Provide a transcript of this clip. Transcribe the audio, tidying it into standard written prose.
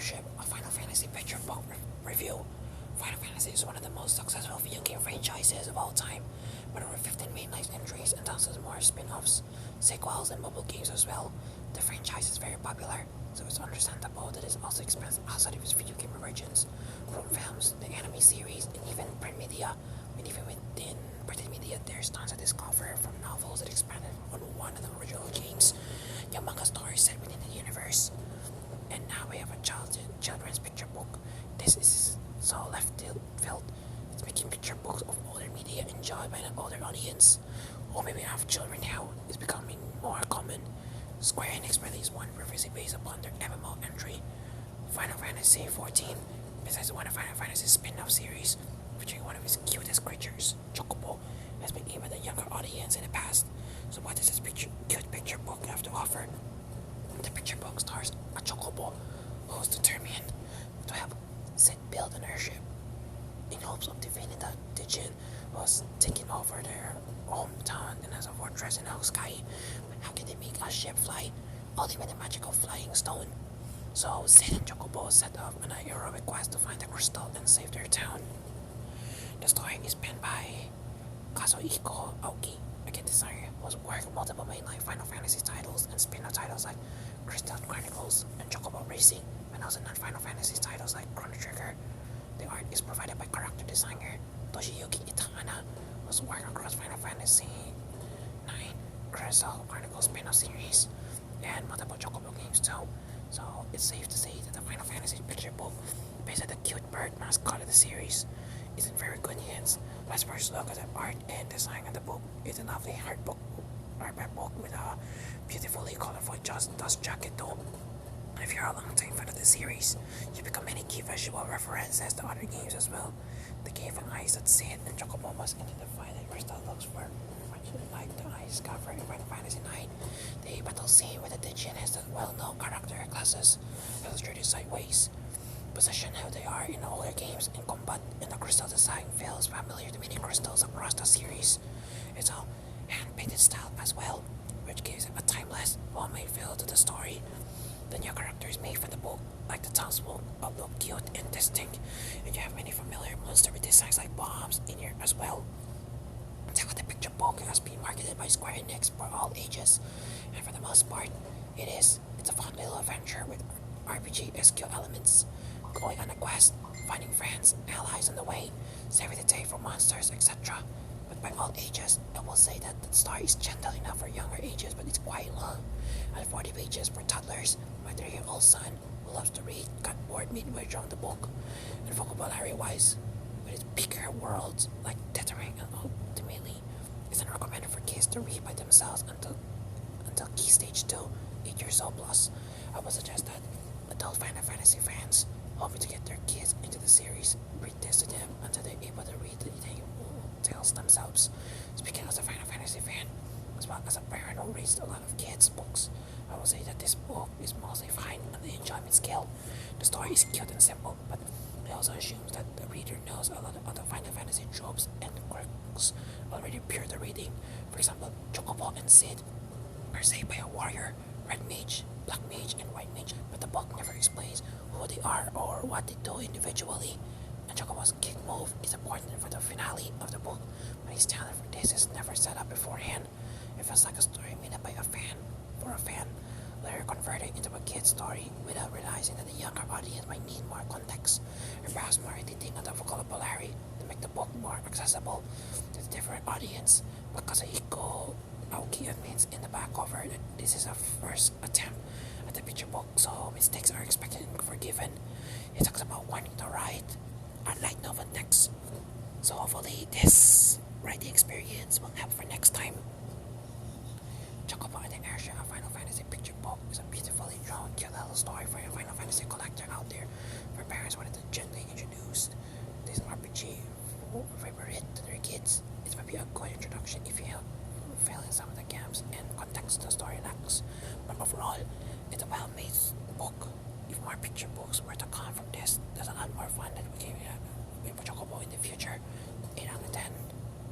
Airship, a Final Fantasy picture book review. Final Fantasy is one of the most successful video game franchises of all time, with over 15 mainline entries and thousands more spin-offs, sequels, and mobile games as well. The franchise is very popular, so it's understandable that it's also expands outside of its video game origins, from films, the anime series, and even print media. And even within printed media, there's tons to discover, from novels that expanded on one of the original games, young manga stories set within the universe. And now we have a children's picture book. This is so left field. It's making picture books of older media enjoyed by an older audience. Or maybe have children now is becoming more common. Square Enix released one previously based upon their MMO entry, Final Fantasy XIV, besides one of Final Fantasy's spin-off series, featuring one of its cutest creatures, Chocobo, has been aimed at a younger audience in the past. So what does this cute picture book have to offer? The picture book stars a Chocobo who is determined to help Sid build an airship in hopes of defeating the Digit who was taking over their hometown and as a fortress in the sky. How can they make a ship fly? Only with a magical flying stone. So Sid and Chocobo set off on a heroic quest to find the crystal and save their town. The story is penned by Kazuhiko Aoki, a game designer who has worked on multiple mainline Final Fantasy titles and spin-off titles like Crystal Chronicles and Chocobo Racing, and also non-Final Fantasy titles like Chrono Trigger. The art is provided by character designer Toshiyuki Itahana, who's worked across Final Fantasy IX, Crystal Chronicles spin-off series, and multiple Chocobo games too. So it's safe to say that the Final Fantasy picture book, based on the cute bird mascot of the series, is in very good hands. Let's first look at the art and design of the book. It's a lovely hardback book with a beautifully colorful dust jacket though. If you're a long-time fan of the series, you become many key visual references to other games as well. The cave and eyes that Sid and Chocobo must identify the crystal looks for much like the eyes covered in Final Fantasy IX. The battle scene with the Digit has the well-known character classes illustrated sideways. Position how they are in the older games in combat, and the crystal design feels familiar to many crystals across the series. It's a hand-painted style as well, which gives it a timeless, well-made feel to the story. The new characters made for the book, like the townsfolk, look cute and distinct, and you have many familiar monster with designs like bombs in here as well. The picture book has been marketed by Square Enix for all ages, and for the most part, it's a fun little adventure with RPG-esque elements, going on a quest, finding friends, allies on the way, saving the day from monsters, etc. But by all ages, I will say that the story is gentle enough for younger ages, but it's quite long, at 40 pages for toddlers. My 3-year-old son, who loves to read, got bored midway during the book. And vocabulary-wise, with its bigger worlds like Tethering and ultimately, it's not recommended for kids to read by themselves until key stage 2, 8 years old plus. I would suggest that adult Final Fantasy fans hoping to get their kids into the series read this to them until they're able to read the tales themselves. Speaking as a Final Fantasy fan, as well as a parent who reads a lot of kids' books, I will say that this book is mostly fine on the enjoyment scale. The story is cute and simple, but it also assumes that the reader knows a lot of other Final Fantasy tropes and quirks already prior to reading. For example, Chocobo and Sid are saved by a warrior, red mage, black mage, and white mage, but the book never explains who they are or what they do individually. And Chocobo's kick move is important for the finale of the book, but his talent for this is never set up beforehand. It feels like a story made up by a fan, for a fan, later converted into a kid's story without realizing that the younger audience might need more context, and perhaps more editing of the vocabulary to make the book more accessible to the different audience. Because Kazuhiko Aoki admits in the back cover that this is a first attempt at the picture book, so mistakes are expected and forgiven. He talks about wanting to write a light novel next, so hopefully this writing experience will help for next time.